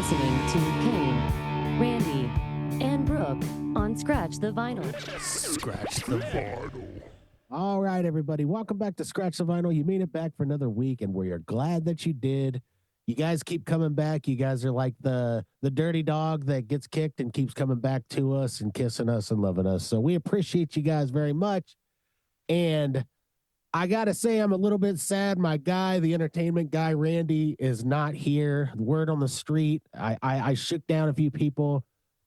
listening to Cain, Randy, and Brooke on Scratch the Vinyl. Scratch the Vinyl. All right, everybody. Welcome back to Scratch the Vinyl. You made it back for another week, and we are glad that you did. You guys keep coming back. You guys are like the dirty dog that gets kicked and keeps coming back to us and kissing us and loving us. So we appreciate you guys very much. And I got to say, I'm a little bit sad. My guy, the entertainment guy, Randy, is not here. Word on the street. I shook down a few people.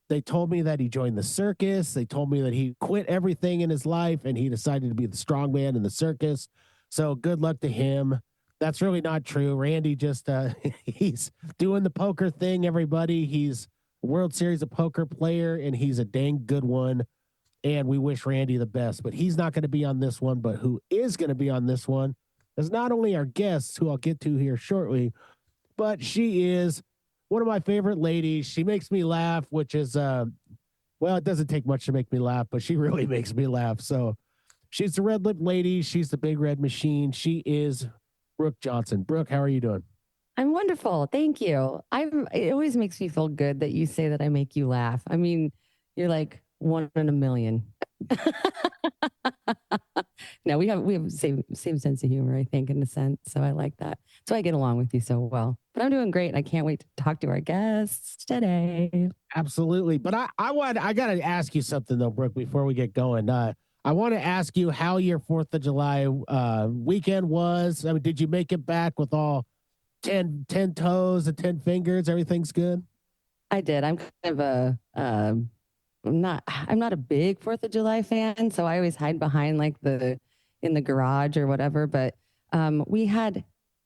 They told me that he joined the circus. They told me that he quit everything in his life and he decided to be the strong man in the circus. So good luck to him. That's really not true. Randy just, he's doing the poker thing, everybody. He's a World Series of Poker player and he's a dang good one. And we wish Randy the best, but he's not going to be on this one. But who is going to be on this one is not only our guest, who I'll get to here shortly, but she is one of my favorite ladies. She makes me laugh, which is, well, it doesn't take much to make me laugh, but she really makes me laugh. So she's the red lip lady. She's the big red machine. She is Brooke Johnson. Brooke, how are you doing? I'm wonderful. Thank you. It always makes me feel good that you say that I make you laugh. I mean, you're like one in a million. No, we have the same sense of humor, I think, in a sense. So I like that. So I get along with you so well. But I'm doing great. I can't wait to talk to our guests today. Absolutely. But I got to ask you something though, Brooke, before we get going. I want to ask you how your 4th of July weekend was. I mean, did you make it back with all 10 toes and 10 fingers? Everything's good? I did. I'm kind of I'm not a big 4th of July fan, so I always hide behind like in the garage or whatever. But we had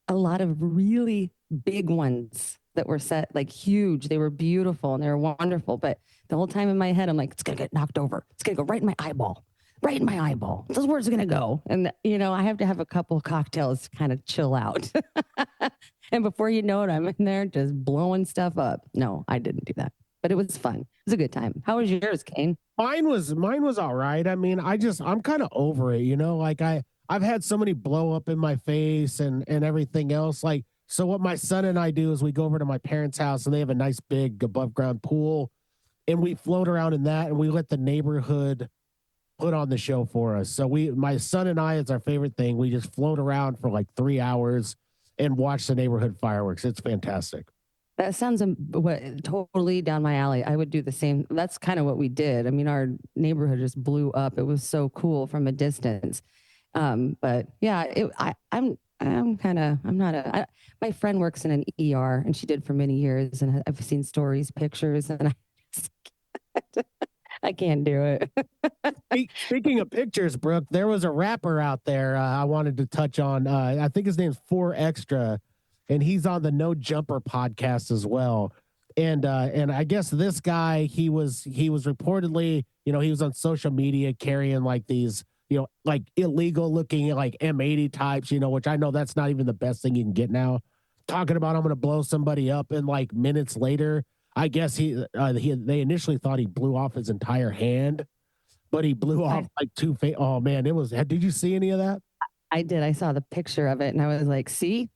a lot of really big ones that were set like huge. They were beautiful and they were wonderful. But the whole time in my head, I'm like, it's gonna get knocked over. It's gonna go right in my eyeball. Right in my eyeball. Those words are gonna go. And I have to have a couple cocktails to kind of chill out. And before you know it, I'm in there just blowing stuff up. No, I didn't do that. But it was fun. It was a good time. How was yours, Cain? Mine was all right. I mean, I'm kind of over it, like I've had so many blow up in my face and everything else. Like, so what my son and I do is we go over to my parents' house and they have a nice big above ground pool and we float around in that and we let the neighborhood put on the show for us. So my son and I, it's our favorite thing. We just float around for like 3 hours and watch the neighborhood fireworks. It's fantastic. That sounds totally down my alley. I would do the same. That's kind of what we did. I mean, our neighborhood just blew up. It was so cool from a distance. But yeah, my friend works in an ER and she did for many years. And I've seen stories, pictures, and I can't do it. Speaking of pictures, Brooke, there was a rapper out there I wanted to touch on. I think his name's 4Extra. And he's on the No Jumper podcast as well. And I guess this guy, he was reportedly, he was on social media carrying like these, like illegal looking like M80 types, which I know that's not even the best thing you can get now. Talking about I'm going to blow somebody up, and like minutes later, I guess they initially thought he blew off his entire hand, but he blew off like oh man, did you see any of that? I did. I saw the picture of it and I was like, see,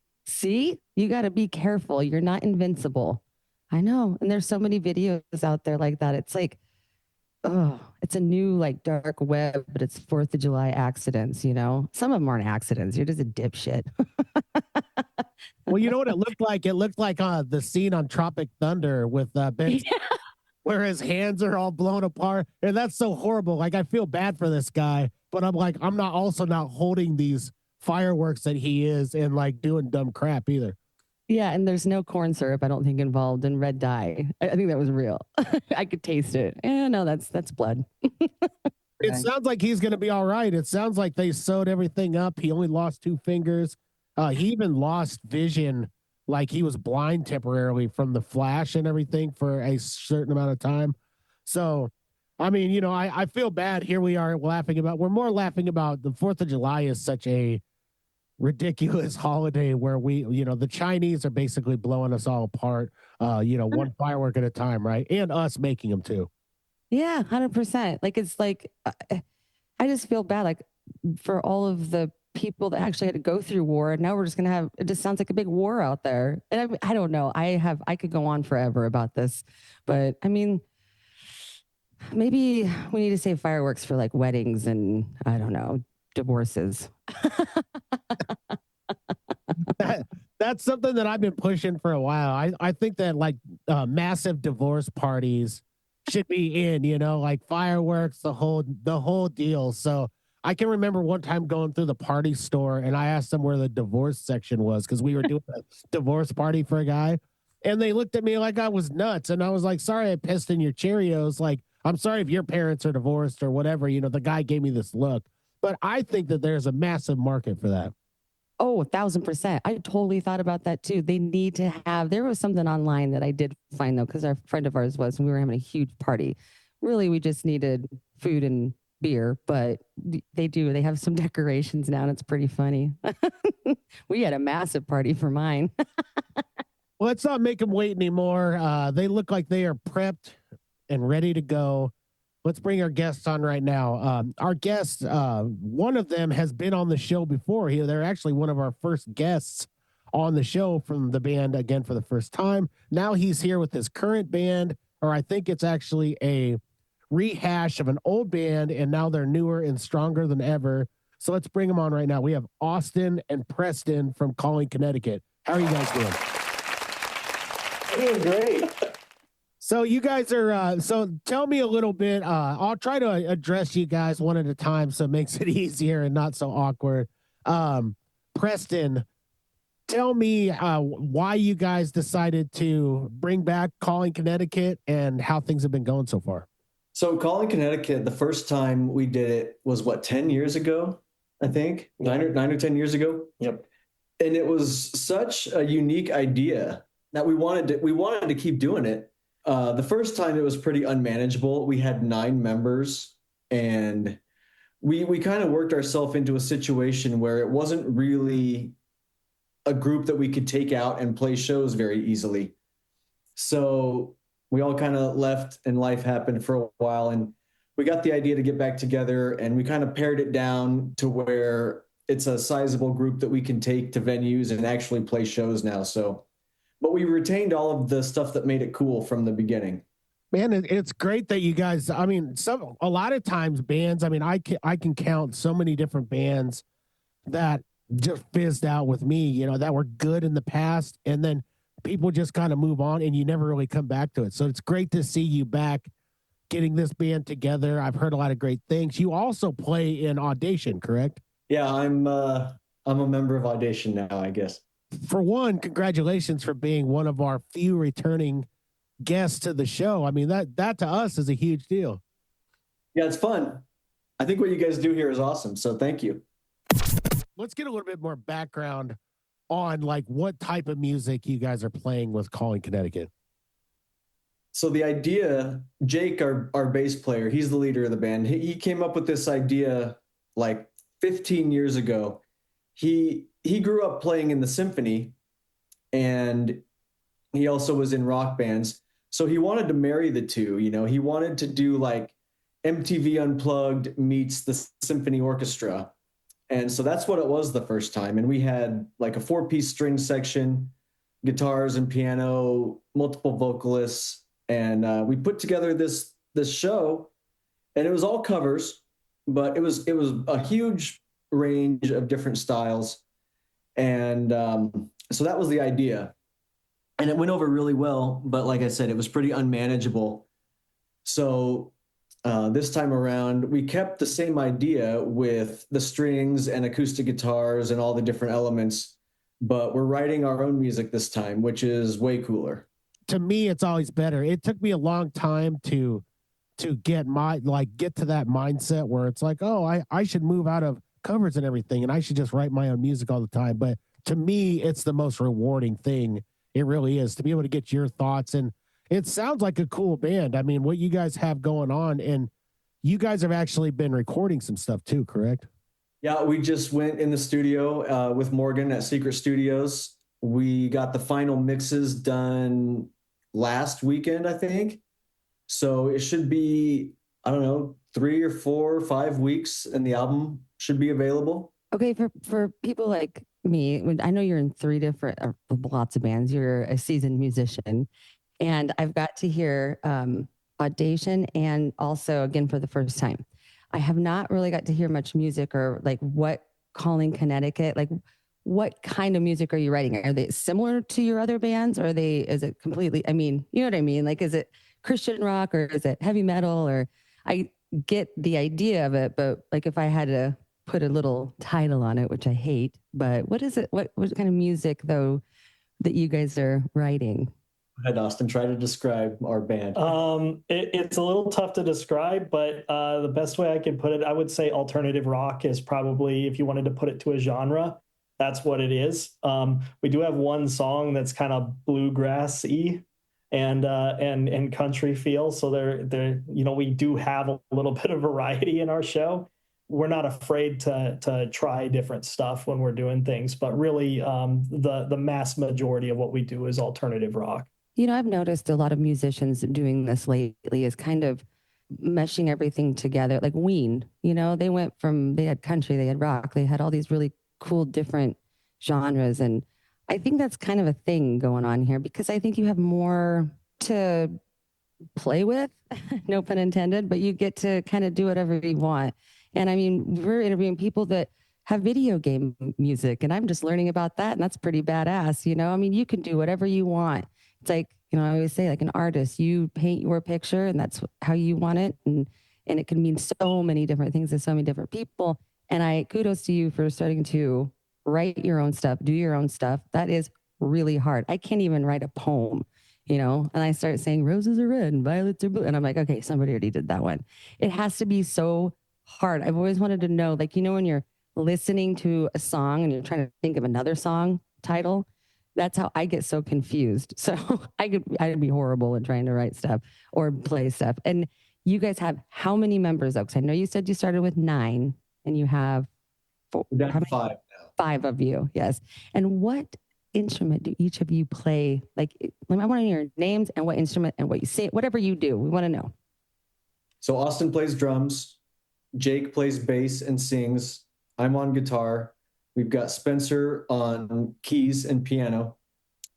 you got to be careful. You're not invincible. I know. And there's so many videos out there like that. It's like, oh, it's a new like dark web, but it's 4th of July accidents, Some of them aren't accidents. You're just a dipshit. Well, you know what it looked like? It looked like the scene on Tropic Thunder with Ben, where his hands are all blown apart. And that's so horrible. Like, I feel bad for this guy, but I'm like, I'm not holding these fireworks that he is and like doing dumb crap either. Yeah, and there's no corn syrup, I don't think, involved in red dye. I think that was real. I could taste it. No, that's blood. It sounds like he's going to be all right. It sounds like they sewed everything up. He only lost 2 fingers. He even lost vision, like he was blind temporarily from the flash and everything for a certain amount of time. So, I mean, I feel bad. Here we are we're more laughing about the 4th of July is such a ridiculous holiday where the Chinese are basically blowing us all apart, one firework at a time, right? And us making them too. Yeah, 100%. Like, it's like, I just feel bad, like, for all of the people that actually had to go through war. And now we're just going to have, it just sounds like a big war out there. And I don't know. I could go on forever about this, but I mean, maybe we need to save fireworks for like weddings and I don't know, divorces. That's something that I've been pushing for a while. I think that like massive divorce parties should be in, like fireworks, the whole deal. So I can remember one time going through the party store and I asked them where the divorce section was because we were doing a divorce party for a guy. And they looked at me like I was nuts. And I was like, sorry, I pissed in your Cheerios. Like, I'm sorry if your parents are divorced or whatever. The guy gave me this look. But I think that there's a massive market for that. Oh, 1,000%. I totally thought about that too. They need to have, there was something online that I did find though, because our friend of ours was, and we were having a huge party. Really, we just needed food and beer, but they have some decorations now and it's pretty funny. We had a massive party for mine. Well, let's not make them wait anymore. They look like they are prepped and ready to go. Let's bring our guests on right now. Our guests, one of them has been on the show before. They're actually one of our first guests on the show from the band again for the first time. Now he's here with his current band, or I think it's actually a rehash of an old band, and now they're newer and stronger than ever. So let's bring them on right now. We have Austin and Preston from Calling Connecticut. How are you guys doing? Doing great. So you guys are, so tell me a little bit, I'll try to address you guys one at a time so it makes it easier and not so awkward. Preston, tell me why you guys decided to bring back Calling Connecticut and how things have been going so far. So Calling Connecticut, the first time we did it was 10 years ago, I think, 9 or 10 years ago. Yep. And it was such a unique idea that we wanted to keep doing it. The first time it was pretty unmanageable. We had 9 members and we kind of worked ourselves into a situation where it wasn't really a group that we could take out and play shows very easily. So we all kind of left and life happened for a while and we got the idea to get back together and we kind of pared it down to where it's a sizable group that we can take to venues and actually play shows now. So, but we retained all of the stuff that made it cool from the beginning. Man, it's great that you guys, I mean, a lot of times bands, I mean, I can count so many different bands that just fizzed out with me, that were good in the past. And then people just kind of move on and you never really come back to it. So it's great to see you back getting this band together. I've heard a lot of great things. You also play in Audition, correct? Yeah, I'm a member of Audition now, I guess. For one, congratulations for being one of our few returning guests to the show. I mean, that to us is a huge deal. Yeah, it's fun. I think what you guys do here is awesome. So thank you. Let's get a little bit more background on like what type of music you guys are playing with Calling Connecticut. So the idea, Jake, our bass player, he's the leader of the band. He came up with this idea like 15 years ago. He grew up playing in the symphony and he also was in rock bands. So he wanted to marry the two, he wanted to do like MTV Unplugged meets the symphony orchestra. And so that's what it was the first time. And we had like a 4-piece string section, guitars and piano, multiple vocalists. And we put together this show and it was all covers, but it was a huge range of different styles. And so that was the idea. And it went over really well. But like I said, it was pretty unmanageable. So this time around, we kept the same idea with the strings and acoustic guitars and all the different elements, but we're writing our own music this time, which is way cooler. To me, it's always better. It took me a long time to get to that mindset where it's like, oh, I should move out of covers and everything, and I should just write my own music all the time. But to me, it's the most rewarding thing. It really is to be able to get your thoughts. And it sounds like a cool band. I mean, what you guys have going on, and you guys have actually been recording some stuff too, correct? Yeah, we just went in the studio with Morgan at Secret Studios. We got the final mixes done last weekend, I think. So it should be, I don't know, 3 or 4 or 5 weeks and the album should be available. Okay, for people like me, I know you're in three different, lots of bands. You're a seasoned musician, and I've got to hear Audition and also again for the first time. I have not really got to hear much music or like what Calling Connecticut, like what kind of music are you writing? Are they similar to your other bands, or are they? Is it completely? I mean, you know what I mean? Like, is it Christian rock or is it heavy metal? Or I get the idea of it, but like if I had to put a little title on it, which I hate, but what is it? What kind of music though that you guys are writing? Go ahead, Austin. Try to describe our band. It's a little tough to describe, but the best way I can put it, I would say alternative rock is probably, if you wanted to put it to a genre, that's what it is. We do have one song that's kind of bluegrass-y and country feel. So we do have a little bit of variety in our show. We're not afraid to try different stuff when we're doing things, but really the mass majority of what we do is alternative rock. You know, I've noticed a lot of musicians doing this lately is kind of meshing everything together. Like Ween, you know, they had country, they had rock, they had all these really cool different genres. And I think that's kind of a thing going on here because I think you have more to play with, no pun intended, but you get to kind of do whatever you want. And I mean, we're interviewing people that have video game music, and I'm just learning about that. And that's pretty badass, you know? I mean, you can do whatever you want. It's like, you know, I always say, like an artist, you paint your picture and that's how you want it. And it can mean so many different things to so many different people. And I kudos to you for starting to write your own stuff, do your own stuff. That is really hard. I can't even write a poem, you know, and I start saying roses are red and violets are blue. And I'm like, okay, somebody already did that one. It has to be so hard. I've always wanted to know, like, you know, when you're listening to a song and you're trying to think of another song title, that's how I get so confused. So I'd be horrible at trying to write stuff or play stuff. And you guys have how many members though? Because I know you said you started with 9 and you have We're down to 5 now. 5 of you. Yes. And what instrument do each of you play? Like, I want to hear your names and what instrument and what you say, whatever you do. We want to know. So Austin plays drums. Jake plays bass and sings. I'm on guitar. We've got Spencer on keys and piano,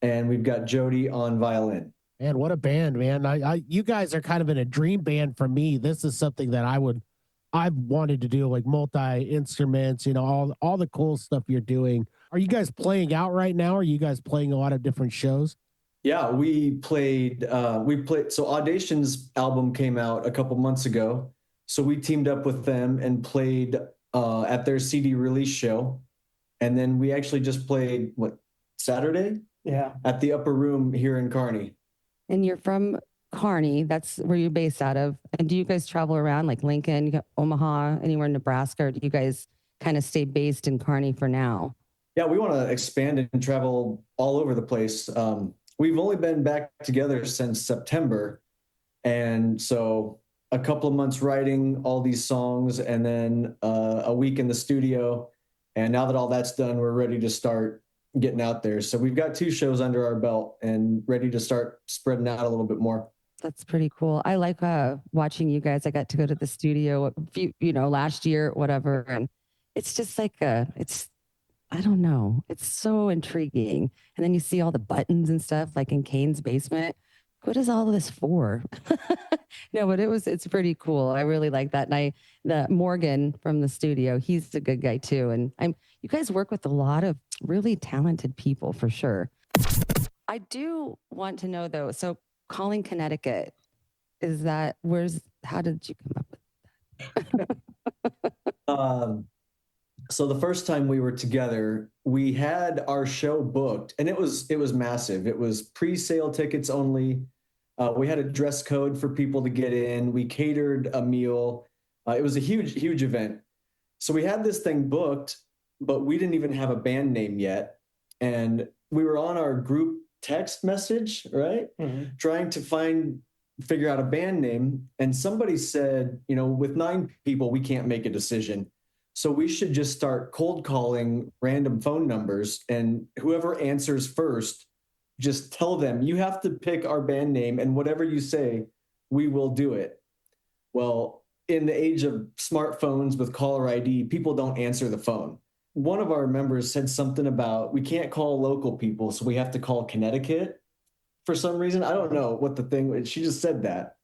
and we've got Jody on violin. Man, what a band, man. You guys are kind of in a dream band for me. This is something that I've wanted to do, like multi-instruments, you know, all the cool stuff you're doing. Are you guys playing out right now? Are you guys playing a lot of different shows? Yeah, we played, so Audation's album came out a couple months ago. So we teamed up with them and played at their CD release show. And then we actually just played, Saturday? Yeah. At the Upper Room here in Kearney. And you're from Kearney. That's where you're based out of. And do you guys travel around like Lincoln, Omaha, anywhere in Nebraska? Or do you guys kind of stay based in Kearney for now? Yeah, we want to expand and travel all over the place. We've only been back together since September. And so a couple of months writing all these songs and then a week in the studio. And now that all that's done, we're ready to start getting out there. So we've got 2 shows under our belt and ready to start spreading out a little bit more. That's pretty cool. I like watching you guys. I got to go to the studio, last year, whatever. And it's just like, I don't know. It's so intriguing. And then you see all the buttons and stuff like in Cain's basement. What is all this for? No, but it's pretty cool. I really like that. And the Morgan from the studio, he's a good guy too. And you guys work with a lot of really talented people for sure. I do want to know though, so Calling Connecticut, how did you come up with that? So the first time we were together, we had our show booked and it was massive. It was pre-sale tickets only. We had a dress code for people to get in. We catered a meal. It was a huge, huge event. So we had this thing booked, but we didn't even have a band name yet. And we were on our group text message, right? Mm-hmm. Trying to figure out a band name. And somebody said, with 9 people, we can't make a decision. So we should just start cold calling random phone numbers, and whoever answers first, just tell them, you have to pick our band name, and whatever you say, we will do it. Well, in the age of smartphones with caller ID, people don't answer the phone. one of our members said something about we can't call local people, so we have to call Connecticut for some reason. I don't know what the thing was. She just said that.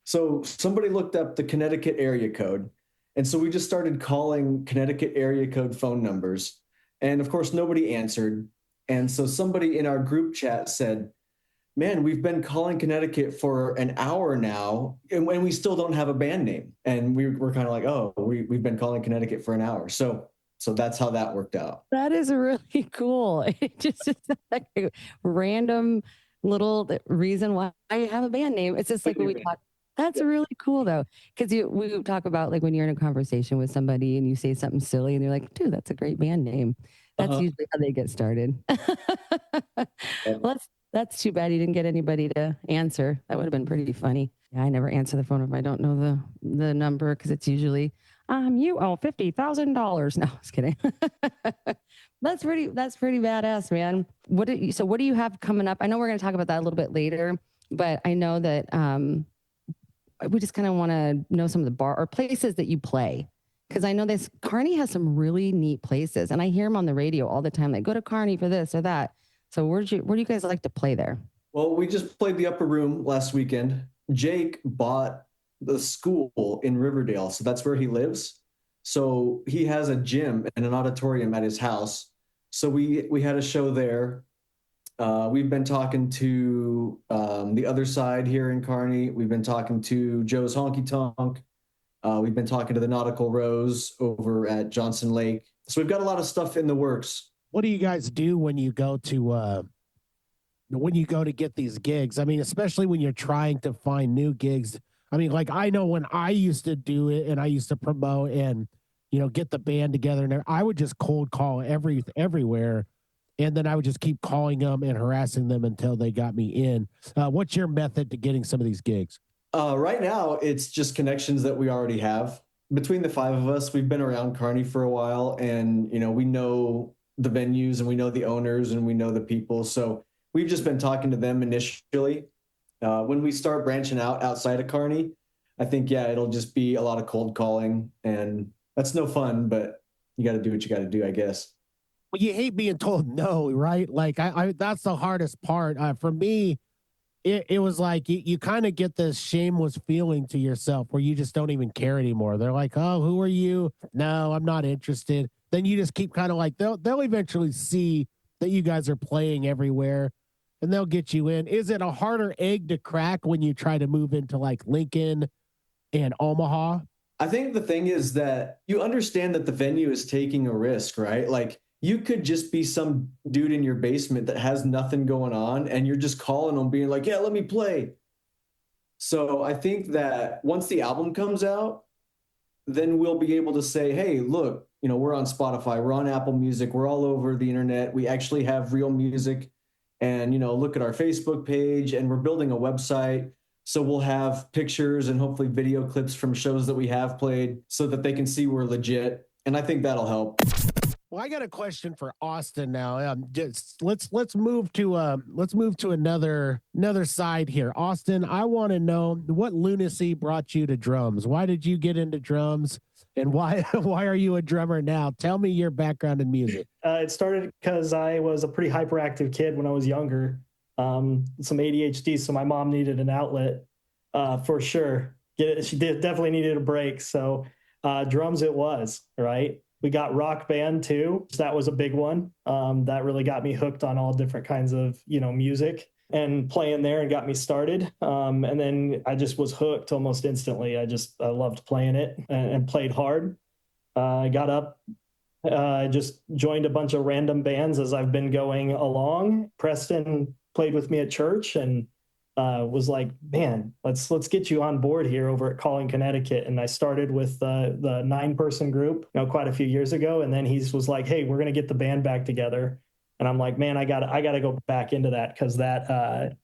So somebody looked up the Connecticut area code. And so we just started calling Connecticut area code phone numbers. And of course, nobody answered. And so somebody in our group chat said, man, we've been calling Connecticut for an hour now, and we still don't have a band name. And we're kind of like, oh, we've been calling Connecticut for an hour. So that's how that worked out. That is really cool. It just is like a random little reason why I have a band name. It's just like when we talk. That's really cool though, because we talk about like when you're in a conversation with somebody and you say something silly and you're like, dude, that's a great band name. That's usually how they get started. Well, that's too bad you didn't get anybody to answer. That would have been pretty funny. Yeah, I never answer the phone if I don't know the number, because it's usually you owe $50,000. No, just kidding. That's pretty badass, man. What do you have coming up? I know we're going to talk about that a little bit later, but I know that we just kind of want to know some of the bar or places that you play. Because I know Kearney has some really neat places, and I hear them on the radio all the time. Like, go to Kearney for this or that. So where do you guys like to play there? Well, we just played the Upper Room last weekend. Jake bought the school in Riverdale, so that's where he lives. So he has a gym and an auditorium at his house. So we had a show there. We've been talking to the Other Side here in Kearney. We've been talking to Joe's Honky Tonk. We've been talking to the Nautical Rose over at Johnson Lake. So we've got a lot of stuff in the works. What do you guys do when you go to get these gigs? I mean, especially when you're trying to find new gigs. I mean, like, I know when I used to do it and I used to promote and, get the band together, and I would just cold call everywhere. And then I would just keep calling them and harassing them until they got me in. What's your method to getting some of these gigs? Right now, it's just connections that we already have. Between the five of us, we've been around Kearney for a while, and, we know the venues and we know the owners and we know the people. So we've just been talking to them initially. When we start branching outside of Kearney, I think, it'll just be a lot of cold calling, and that's no fun, but you got to do what you got to do, I guess. Well, you hate being told no, right? Like I that's the hardest part. For me, it was like you kind of get this shameless feeling to yourself where you just don't even care anymore. They're like, oh, who are you? No, I'm not interested. Then you just keep kind of like, they'll eventually see that you guys are playing everywhere and they'll get you in. Is it a harder egg to crack when you try to move into like Lincoln and Omaha? I think the thing is that you understand that the venue is taking a risk, right? Like, you could just be some dude in your basement that has nothing going on, and you're just calling them being like, yeah, let me play. So I think that once the album comes out, then we'll be able to say, hey, look, we're on Spotify, we're on Apple Music, we're all over the internet. We actually have real music, and, look at our Facebook page, and we're building a website. So we'll have pictures and hopefully video clips from shows that we have played so that they can see we're legit. And I think that'll help. Well, I got a question for Austin now. Just let's move to another side here. Austin, I want to know what lunacy brought you to drums. Why did you get into drums, and why are you a drummer now? Tell me your background in music. It started because I was a pretty hyperactive kid when I was younger. Some ADHD, so my mom needed an outlet for sure. She definitely needed a break. So drums it was, right? We got Rock Band too. So that was a big one. That really got me hooked on all different kinds of, music and playing there, and got me started. And then I just was hooked almost instantly. I loved playing it and played hard. I got up. I just joined a bunch of random bands as I've been going along. Preston played with me at church and was like, man, let's get you on board here over at Calling Connecticut. And I started with the 9-person group, quite a few years ago. And then he was like, hey, we're going to get the band back together. And I'm like, man, I gotta go back into that, because that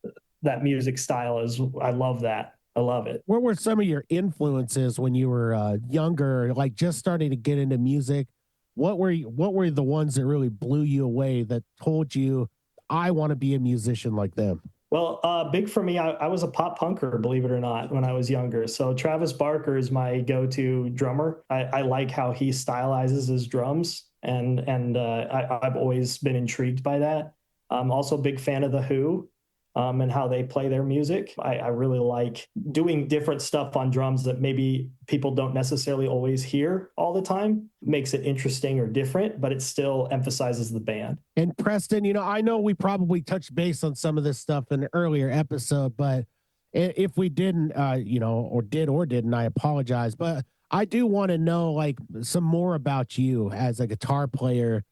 music style I love that. I love it. What were some of your influences when you were younger, like just starting to get into music? What were the ones that really blew you away, that told you, I want to be a musician like them? Well, big for me, I was a pop punker, believe it or not, when I was younger. So Travis Barker is my go-to drummer. I like how he stylizes his drums. I've always been intrigued by that. I'm also a big fan of The Who, and how they play their music. I really like doing different stuff on drums that maybe people don't necessarily always hear all the time. Makes it interesting or different, but it still emphasizes the band. And Preston, I know we probably touched base on some of this stuff in an earlier episode, but if we didn't, or didn't, I apologize. But I do want to know like some more about you as a guitar player.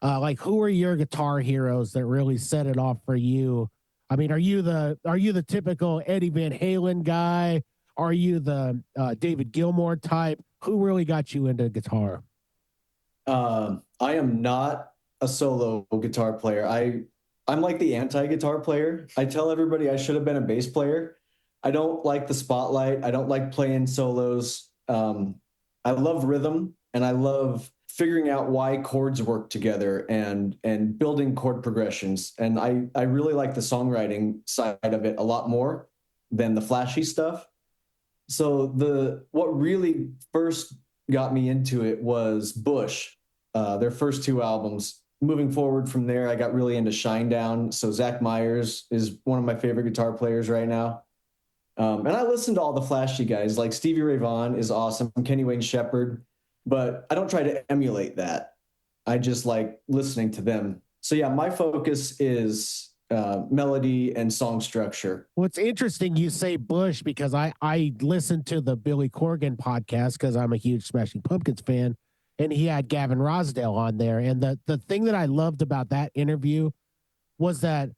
Like who are your guitar heroes that really set it off for you? I mean, are you the typical Eddie Van Halen guy? Are you the David Gilmour type? Who really got you into guitar? I am not a solo guitar player. I'm like the anti-guitar player. I tell everybody I should have been a bass player. I don't like the spotlight. I don't like playing solos. I love rhythm, and I love figuring out why chords work together and building chord progressions. And I really like the songwriting side of it a lot more than the flashy stuff. So what really first got me into it was Bush, their first two albums. Moving forward from there, I got really into Shinedown. So Zach Myers is one of my favorite guitar players right now. And I listen to all the flashy guys, like Stevie Ray Vaughan is awesome, Kenny Wayne Shepherd, but I don't try to emulate that. I just like listening to them. So yeah, my focus is melody and song structure. Well, it's interesting you say Bush because I listened to the Billy Corgan podcast because I'm a huge Smashing Pumpkins fan, and he had Gavin Rosdale on there. And the thing that I loved about that interview was that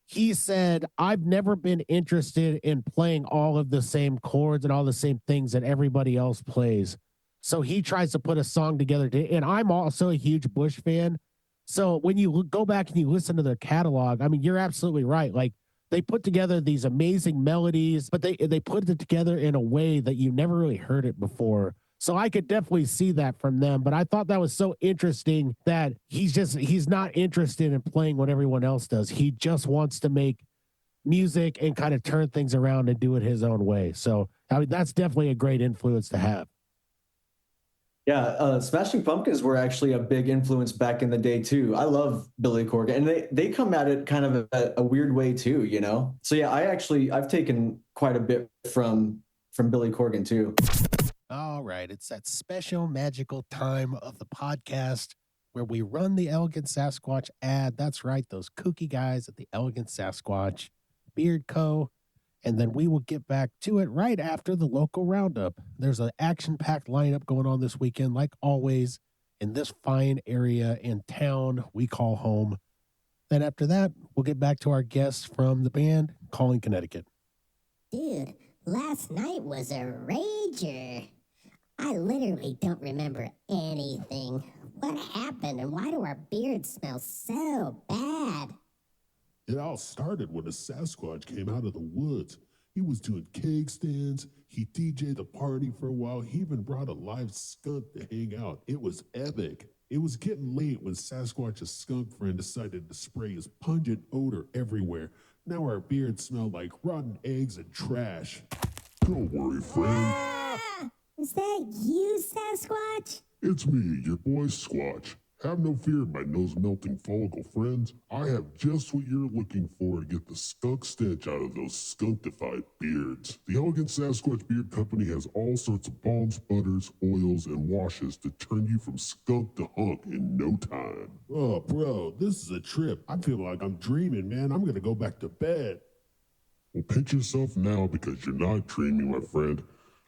he said, I've never been interested in playing all of the same chords and all the same things that everybody else plays. So he tries to put a song together. And I'm also a huge Bush fan. So when you go back and you listen to their catalog, I mean, you're absolutely right. Like they put together these amazing melodies, but they put it together in a way that you never really heard it before. So I could definitely see that from them. But I thought that was so interesting that he's not interested in playing what everyone else does. He just wants to make music and kind of turn things around and do it his own way. So I mean, that's definitely a great influence to have. Yeah, Smashing Pumpkins were actually a big influence back in the day too. I love Billy Corgan, and they come at it kind of a weird way too, you know. So yeah, I've taken quite a bit from Billy Corgan too. All right, it's that special magical time of the podcast where we run the Elegant Sasquatch ad. That's right, those kooky guys at the Elegant Sasquatch Beard Co. And then we will get back to it right after the local roundup. There's an action-packed lineup going on this weekend, like always, in this fine area in town we call home. Then after that, we'll get back to our guests from the band, Calling Connecticut. Dude, last night was a rager. I literally don't remember anything. What happened, and why do our beards smell so bad? It all started when a Sasquatch came out of the woods. He was doing keg stands. He DJ'd the party for a while. He even brought a live skunk to hang out. It was epic. It was getting late when Sasquatch's skunk friend decided to spray his pungent odor everywhere. Now our beards smell like rotten eggs and trash. Don't worry, friend. Ah! Is that you, Sasquatch? It's me, your boy Squatch. Have no fear, my nose-melting follicle friends. I have just what you're looking for to get the skunk stench out of those skunktified beards. The Elegant Sasquatch Beard Company has all sorts of balms, butters, oils, and washes to turn you from skunk to hunk in no time. Oh, bro, this is a trip. I feel like I'm dreaming, man. I'm gonna go back to bed. Well, pinch yourself now because you're not dreaming, my friend.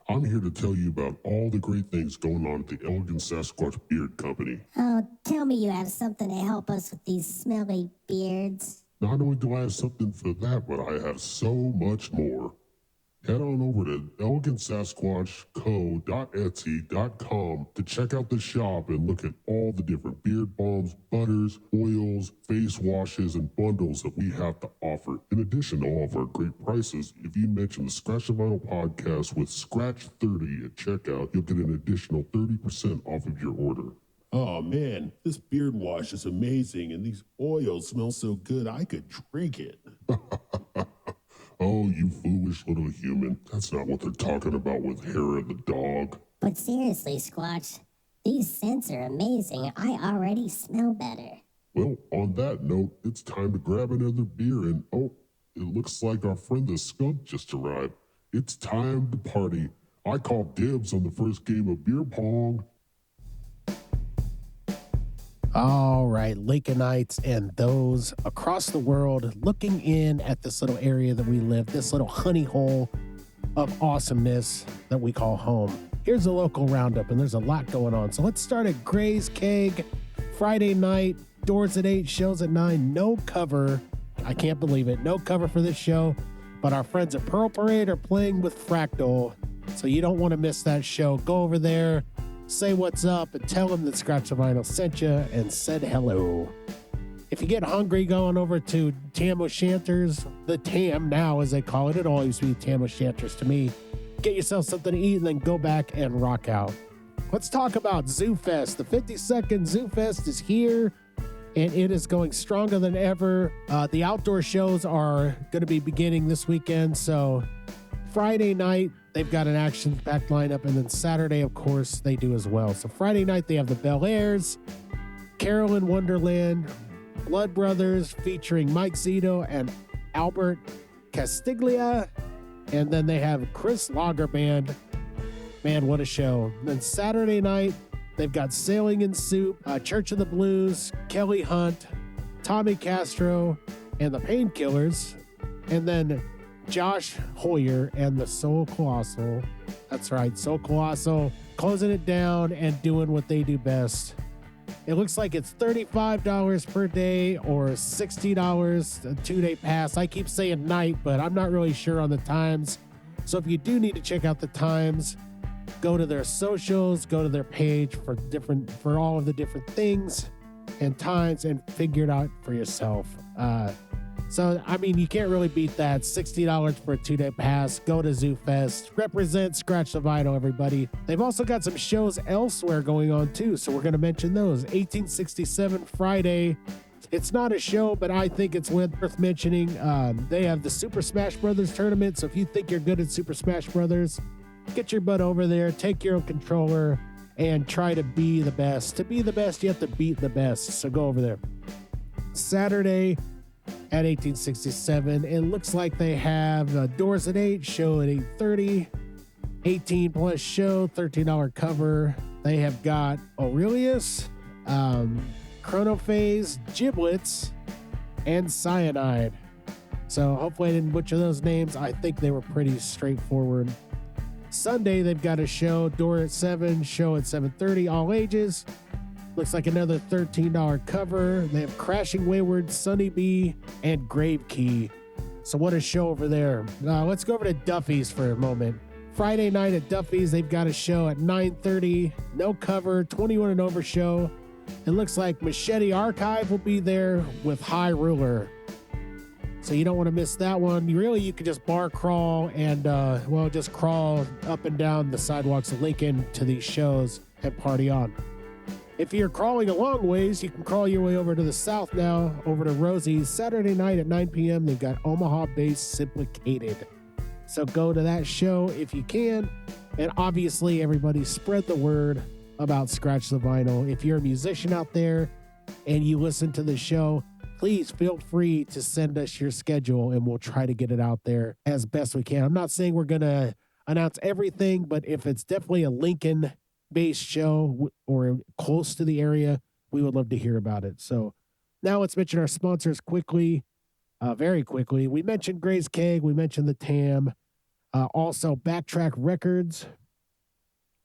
I'm here to tell you about all the great things going on at the Elegant Sasquatch Beard Company. Oh, tell me you have something to help us with these smelly beards. Not only do I have something for that, but I have so much more. Head on over to elegantsasquatchco.etsy.com to check out the shop and look at all the different beard balms, butters, oils, face washes, and bundles that we have to offer. In addition to all of our great prices, if you mention the Scratch the Vinyl podcast with Scratch30 at checkout, you'll get an additional 30% off of your order. Oh man, this beard wash is amazing, and these oils smell so good I could drink it. Oh, you foolish little human. That's not what they're talking about with hair of the dog. But seriously, Squatch, These scents are amazing. I already smell better. Well, on that note, it's time to grab another beer and oh, it looks like our friend the skunk just arrived. It's time to party. I call dibs on the first game of beer pong. All right, Lincolnites and those across the world looking in at this little area that we live, this little honey hole of awesomeness that we call home. Here's a local roundup, and there's a lot going on. So let's start at Gray's Keg, Friday night, doors at 8, shows at 9, no cover. I can't believe it. No cover for this show, but our friends at Pearl Parade are playing with Fractal, so you don't want to miss that show. Go over there, say what's up, and tell them that Scratch the Vinyl sent you and said hello. If you get hungry, going over to Tam O'Shanter's, the Tam now as they call it, it all used to be Tam O'Shanter's to me. Get yourself something to eat and then go back and rock out. Let's talk about Zoo Fest. The 52nd Zoo Fest is here, and it is going stronger than ever. The outdoor shows are going to be beginning this weekend, so Friday night, they've got an action-packed lineup, and then Saturday, of course, they do as well. So Friday night, they have the Bel Airs, Carolyn Wonderland, Blood Brothers featuring Mike Zito and Albert Castiglia, and then they have Chris Lager Band. Man, what a show. And then Saturday night, they've got Sailing in Soup, Church of the Blues, Kelly Hunt, Tommy Castro, and the Painkillers, and then Josh Hoyer and the Soul Colossal. That's right, Soul Colossal closing it down and doing what they do best. It looks like it's $35 per day or $60 a 2-day pass. I keep saying night, but I'm not really sure on the times. So if you do need to check out the times, go to their socials, go to their page for all of the different things and times and figure it out for yourself. So, I mean, you can't really beat that. $60 for a 2-day pass. Go to Zoo Fest. Represent Scratch the Vinyl, everybody. They've also got some shows elsewhere going on, too, so we're going to mention those. 1867 Friday. It's not a show, but I think it's worth mentioning. They have the Super Smash Brothers tournament, so if you think you're good at Super Smash Brothers, get your butt over there, take your own controller, and try to be the best. To be the best, you have to beat the best, so go over there. Saturday at 1867. It looks like they have doors at 8, show at 8:30, 18 plus show, $13 cover. They have got Aurelius, Chronophase, Giblets, and Cyanide. So hopefully I didn't butcher those names. I think they were pretty straightforward. Sunday, they've got a show, door at 7, show at 7:30, all ages. Looks like another $13 cover. They have Crashing Wayward, Sunny Bee, and Grave Key. So what a show over there. Let's go over to Duffy's for a moment. Friday night at Duffy's, they've got a show at 9:30. No cover, 21 and over show. It looks like Machete Archive will be there with High Ruler. So you don't want to miss that one. You could just bar crawl and, just crawl up and down the sidewalks of Lincoln to these shows and party on. If you're crawling a long ways, you can crawl your way over to the south now, over to Rosie's. Saturday night at 9 p.m., they've got Omaha-based Simplicated. So go to that show if you can. And obviously, everybody spread the word about Scratch the Vinyl. If you're a musician out there and you listen to the show, please feel free to send us your schedule and we'll try to get it out there as best we can. I'm not saying we're going to announce everything, but if it's definitely a Lincoln-based show or close to the area, we would love to hear about it. So now let's mention our sponsors quickly, very quickly. We mentioned Gray's Keg. We mentioned the TAM. Also, Backtrack Records,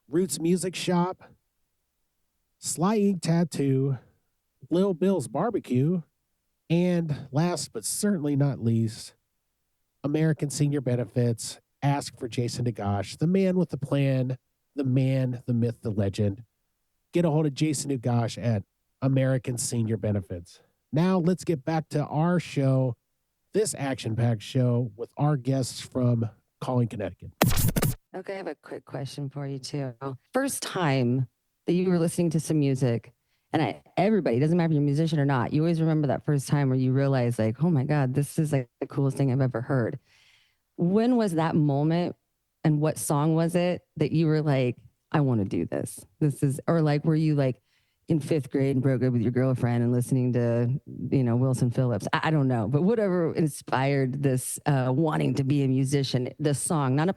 Roots Music Shop, Sly Ink Tattoo, Lil Bill's Barbecue, and last but certainly not least, American Senior Benefits. Ask for Jason DeGosh, the man with the plan, the man, the myth, the legend. Get a hold of Jason DeGosh at American Senior Benefits. Now let's get back to our show, this action-packed show with our guests from Calling Connecticut. Okay, I have a quick question for you too. First time that you were listening to some music, and everybody, doesn't matter if you're a musician or not, you always remember that first time where you realize like, oh my God, this is like the coolest thing I've ever heard. When was that moment and what song was it that you were like, I want to do this. This is, or like, were you like in fifth grade and broke up with your girlfriend and listening to, Wilson Phillips? I don't know, but whatever inspired this wanting to be a musician, the song, not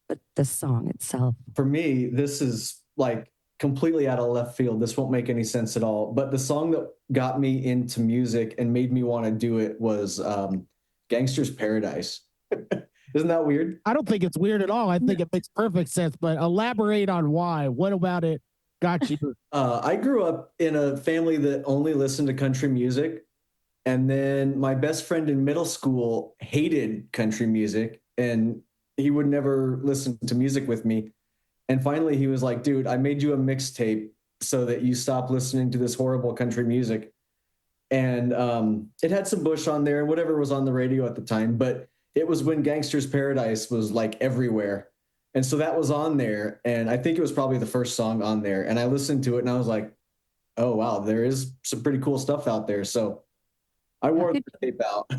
but the song itself. For me, this is like completely out of left field. This won't make any sense at all. But the song that got me into music and made me want to do it was Gangsta's Paradise. Isn't that weird? I don't think it's weird at all. I think it makes perfect sense, but elaborate on why. What about it got you? I grew up in a family that only listened to country music. And then my best friend in middle school hated country music and he would never listen to music with me. And finally he was like, dude, I made you a mixtape so that you stop listening to this horrible country music. And it had some Bush on there and whatever was on the radio at the time, but it was when Gangsta's Paradise was like everywhere. And so that was on there. And I think it was probably the first song on there. And I listened to it and I was like, oh, wow, there is some pretty cool stuff out there. So I wore the tape out.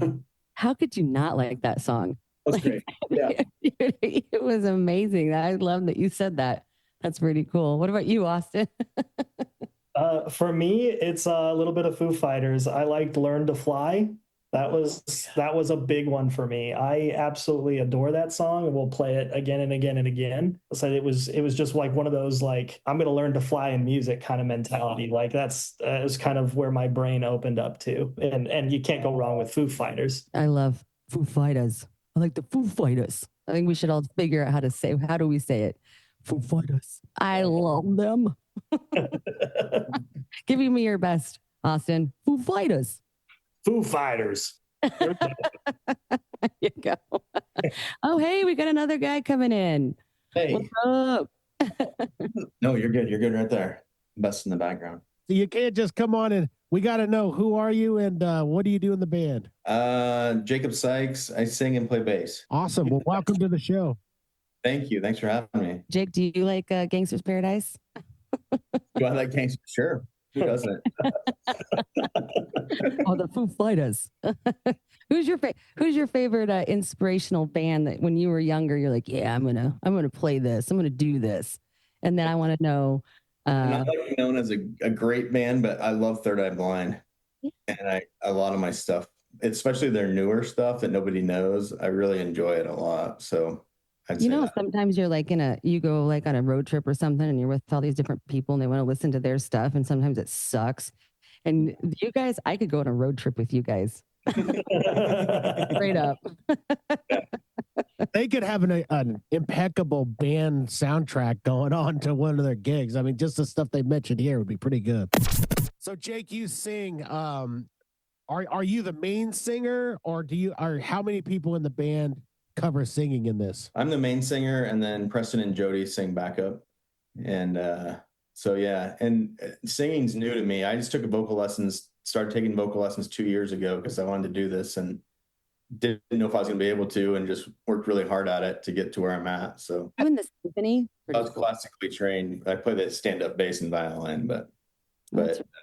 How could you not like that song? That's great. Yeah. It was amazing. I love that you said that. That's pretty cool. What about you, Austin? For me, it's a little bit of Foo Fighters. I liked Learn to Fly. That was a big one for me. I absolutely adore that song and will play it again and again and again. So it was just like one of those, like, I'm going to learn to fly in music kind of mentality. Like that was kind of where my brain opened up to. And you can't go wrong with Foo Fighters. I love Foo Fighters. I like the Foo Fighters. I think we should all figure out how do we say it? Foo Fighters. I love them. Give me your best, Austin. Foo Fighters. Foo Fighters. There you go. Oh, hey, we got another guy coming in. Hey. What's up? No, you're good. You're good right there. Best in the background. So you can't just come on and we got to know who are you and what do you do in the band? Jacob Sykes. I sing and play bass. Awesome. Well, welcome to the show. Thank you. Thanks for having me. Jake, do you like Gangsta's Paradise? Do I like Gangsta? Sure. Who doesn't? Oh, the Foo Fighters. Who's your favorite inspirational band that when you were younger you're like, yeah, I'm gonna play this, I'm gonna do this, and then I want to know. I'm not like known as a great band, but I love Third Eye Blind, and a lot of my stuff, especially their newer stuff that nobody knows, I really enjoy it a lot. So. Sometimes you're like you go like on a road trip or something and you're with all these different people and they want to listen to their stuff and sometimes it sucks. And you guys, I could go on a road trip with you guys. Straight up. They could have an impeccable band soundtrack going on to one of their gigs. I mean, just the stuff they mentioned here would be pretty good. So Jake, you sing, are you the main singer or how many people in the band cover singing in this? I'm the main singer, and then Preston and Jody sing backup. And so yeah, and singing's new to me. I just started taking vocal lessons 2 years ago because I wanted to do this and didn't know if I was going to be able to, and just worked really hard at it to get to where I'm at. So I'm in the symphony. I was classically trained. I play the stand-up bass and violin, but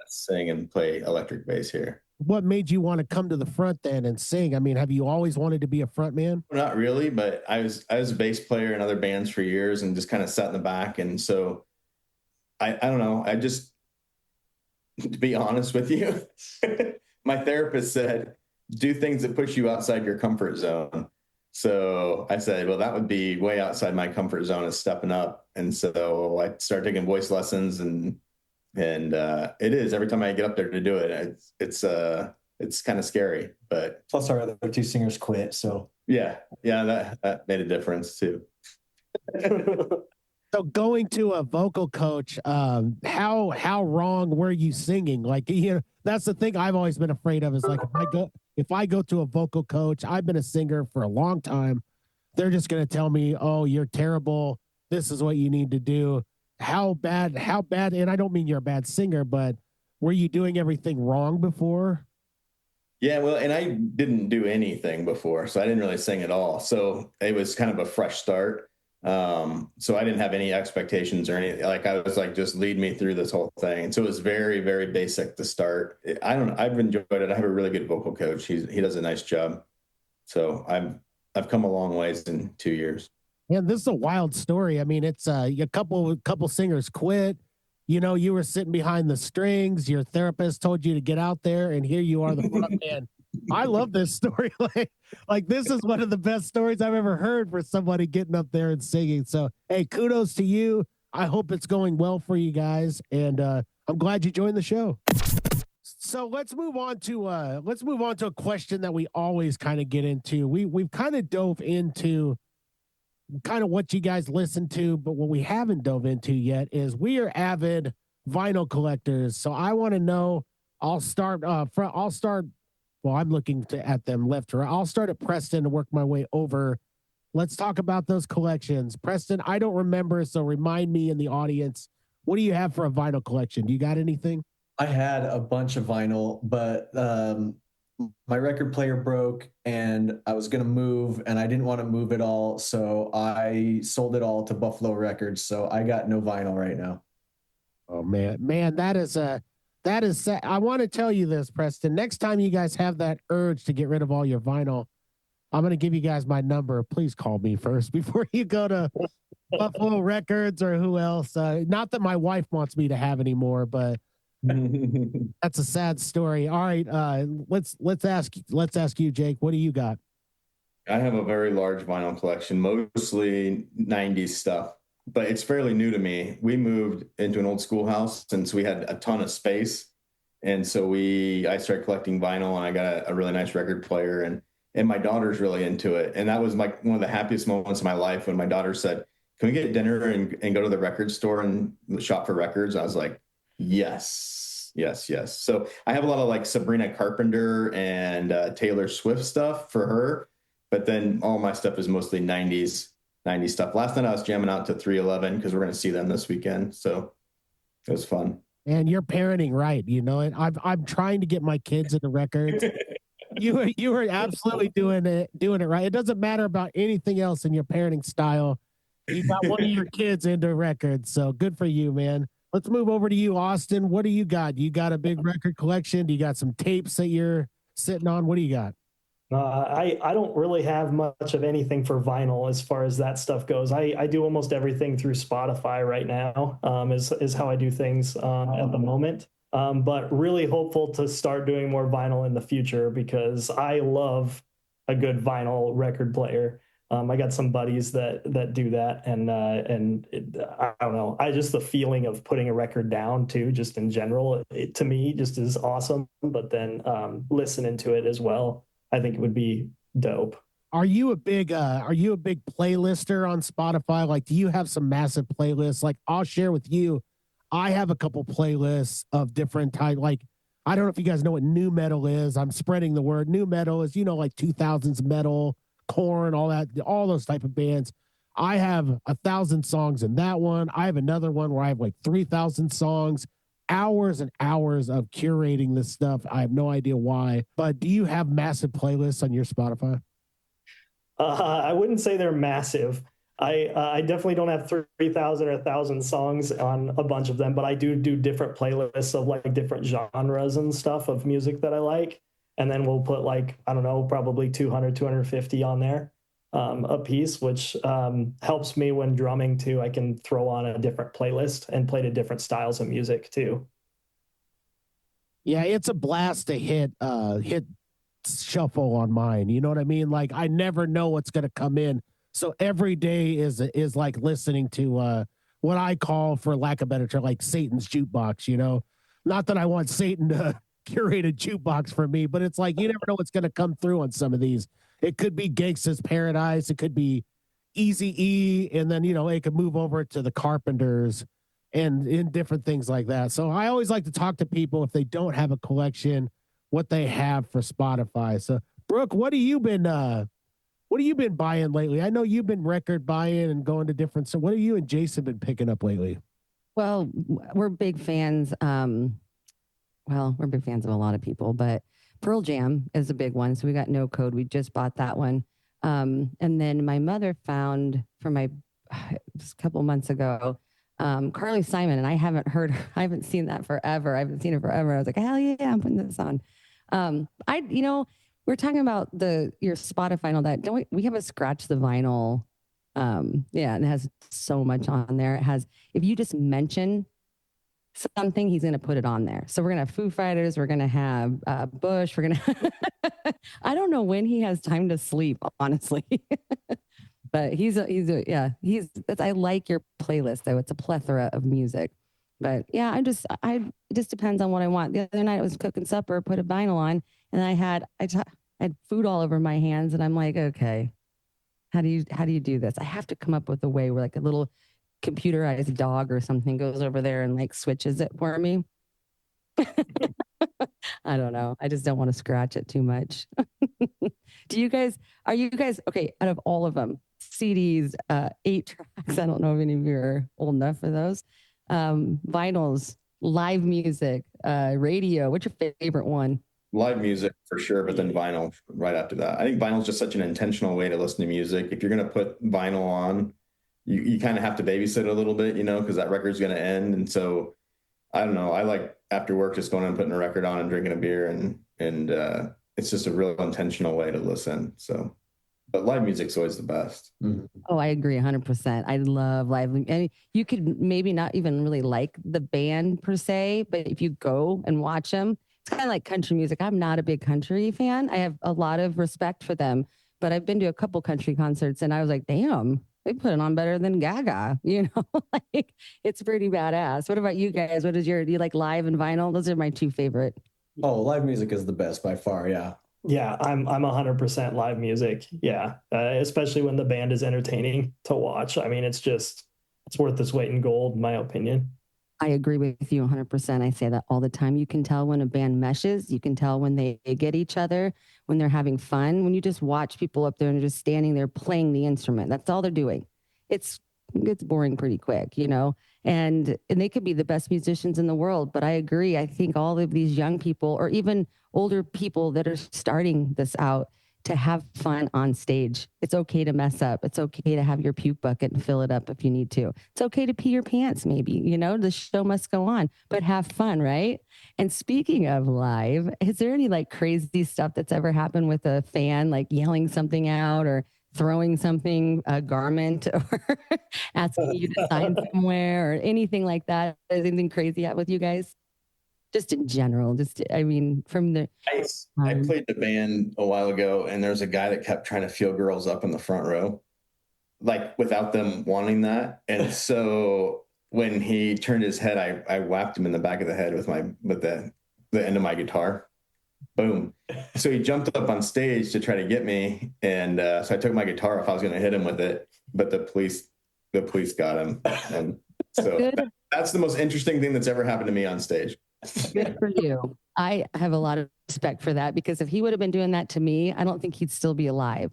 sing and play electric bass here. What made you want to come to the front then and sing? I mean, have you always wanted to be a front man? Not really, but I was a bass player in other bands for years and just kind of sat in the back. And so I don't know. I just, to be honest with you, my therapist said, do things that push you outside your comfort zone. So I said, well, that would be way outside my comfort zone is stepping up. And so I started taking voice lessons and it is every time I get up there to do it, it's kind of scary, but Plus our other two singers quit. So yeah, that made a difference too. So going to a vocal coach, how wrong were you singing? Like, that's the thing I've always been afraid of is like, if I go to a vocal coach, I've been a singer for a long time. They're just going to tell me, oh, you're terrible. This is what you need to do. How bad, and I don't mean you're a bad singer, but were you doing everything wrong before? Yeah, well, and I didn't do anything before, so I didn't really sing at all. So it was kind of a fresh start. So I didn't have any expectations or anything. Like I was like, just lead me through this whole thing. And so it was very, very basic to start. I've enjoyed it. I have a really good vocal coach. He does a nice job. So I've come a long ways in 2 years. And this is a wild story. I mean, it's a couple singers quit. You know, you were sitting behind the strings. Your therapist told you to get out there, and here you are, the front man. I love this story. Like this is one of the best stories I've ever heard for somebody getting up there and singing. So, hey, kudos to you. I hope it's going well for you guys, and I'm glad you joined the show. So let's move on to a question that we always kind of get into. We've kind of dove into kind of what you guys listen to, but what we haven't dove into yet is we are avid vinyl collectors. So I want to know. I'll start. Well, I'm looking at them left or right. I'll start at Preston and work my way over. Let's talk about those collections. Preston, I don't remember, so remind me in the audience. What do you have for a vinyl collection? Do you got anything? I had a bunch of vinyl, but my record player broke and I was going to move and I didn't want to move it all. So I sold it all to Buffalo Records. So I got no vinyl right now. Oh man, that is sad. I want to tell you this, Preston. Next time you guys have that urge to get rid of all your vinyl, I'm going to give you guys my number. Please call me first before you go to Buffalo Records or who else. Not that my wife wants me to have anymore, but that's a sad story. All right, let's ask you, Jake. What do you got? I have a very large vinyl collection, mostly 90s stuff, but it's fairly new to me. We moved into an old schoolhouse, and so we had a ton of space. And so I started collecting vinyl, and I got a really nice record player, and my daughter's really into it. And that was like one of the happiest moments of my life when my daughter said, "Can we get dinner and go to the record store and shop for records?" I was like, yes. So I have a lot of like Sabrina Carpenter and Taylor Swift stuff for her, but then all my stuff is mostly 90s stuff. Last night I was jamming out to 311 because we're going to see them this weekend. So it was fun. And you're parenting right. You know it. I'm trying to get my kids into records. You are absolutely doing it right. It doesn't matter about anything else in your parenting style. You got one of your kids into records. So good for you, man. Let's move over to you, Austin. What do you got? You got a big record collection? Do you got some tapes that you're sitting on? What do you got? I don't really have much of anything for vinyl as far as that stuff goes. I do almost everything through Spotify right now, is how I do things at the moment. But really hopeful to start doing more vinyl in the future because I love a good vinyl record player. I got some buddies that do that, and I don't know. The feeling of putting a record down too, just in general, to me, just is awesome. But then listening to it as well, I think it would be dope. Are you a big playlister on Spotify? Like, do you have some massive playlists? Like, I'll share with you. I have a couple playlists of different types. Like, I don't know if you guys know what new metal is. I'm spreading the word. New metal is, like 2000s metal, Korn, all those type of bands. I have 1,000 songs in that one. I have another one where I have like 3,000 songs, hours and hours of curating this stuff. I have no idea why, but do you have massive playlists on your Spotify? I wouldn't say they're massive. I definitely don't have 3,000 or 1,000 songs on a bunch of them, but I do different playlists of like different genres and stuff of music that I like. And then we'll put like, I don't know, probably 200, 250 on there a piece, which helps me when drumming too. I can throw on a different playlist and play to different styles of music too. Yeah, it's a blast to hit shuffle on mine. You know what I mean? Like I never know what's going to come in. So every day is like listening to what I call, for lack of a better term, like Satan's jukebox, Not that I want Satan to curate a jukebox for me, but it's like you never know what's going to come through on some of these. It could be Gangsta's Paradise, it could be Easy-E, and then it could move over to the Carpenters and in different things like that. So I always like to talk to people if they don't have a collection, what they have for Spotify. So Brooke, what have you been buying lately? I know you've been record buying and going to different. So what have you and Jason been picking up lately? Well, we're big fans. We're big fans of a lot of people, but Pearl Jam is a big one. So we got No Code. We just bought that one. And then my mother found just a couple months ago, Carly Simon, and I haven't seen that forever. I haven't seen it forever. I was like, hell yeah, I'm putting this on. We're talking about your Spotify and all that. Don't we have a scratch the vinyl Yeah, and it has so much on there. It has, if you just mention something, he's going to put it on there. So we're going to have Foo Fighters. We're going to have Bush. We're going to, I don't know when he has time to sleep, honestly. But I like your playlist though. It's a plethora of music. But yeah, it just depends on what I want. The other night I was cooking supper, put a vinyl on, and I had food all over my hands, and I'm like, okay, how do you do this? I have to come up with a way where like a little computerized dog or something goes over there and like switches it for me. I don't know. I just don't want to scratch it too much. Are you guys, okay, out of all of them, CDs, 8 tracks, I don't know if any of you are old enough for those, vinyls, live music, radio, what's your favorite one? Live music for sure, but then vinyl right after that. I think vinyl is just such an intentional way to listen to music. If you're going to put vinyl on, you kind of have to babysit it a little bit, because that record's going to end. And so I don't know. I like after work just going and putting a record on and drinking a beer, and it's just a real intentional way to listen. So, but live music's always the best. Mm-hmm. Oh, I agree 100%. I love live. And you could maybe not even really like the band per se, but if you go and watch them, it's kind of like country music. I'm not a big country fan. I have a lot of respect for them, but I've been to a couple country concerts and I was like, damn, they put it on better than Gaga, like it's pretty badass. What about you guys? Do you like live and vinyl? Those are my two favorite. Oh, live music is the best by far. Yeah. Yeah, I'm 100% live music. Yeah, especially when the band is entertaining to watch. I mean, it's worth its weight in gold, in my opinion. I agree with you 100%. I say that all the time. You can tell when a band meshes. You can tell when they get each other, when they're having fun. When you just watch people up there and they're just standing there playing the instrument, that's all they're doing. It gets boring pretty quick, and they could be the best musicians in the world. But I agree. I think all of these young people or even older people that are starting this out to have fun on stage. It's okay to mess up. It's okay to have your puke bucket and fill it up if you need to. It's okay to pee your pants, maybe, the show must go on, but have fun, right? And speaking of live, is there any like crazy stuff that's ever happened with a fan, like yelling something out or throwing something, a garment, or asking you to sign somewhere or anything like that? Is anything crazy with you guys? Just in general, from the... I played the band a while ago, and there's a guy that kept trying to feel girls up in the front row, like without them wanting that. And so when he turned his head, I whacked him in the back of the head with the end of my guitar. Boom. So he jumped up on stage to try to get me. And so I took my guitar off. I was going to hit him with it, but the police got him. And so that's the most interesting thing that's ever happened to me on stage. Good for you. I have a lot of respect for that, because if he would have been doing that to me, I don't think he'd still be alive.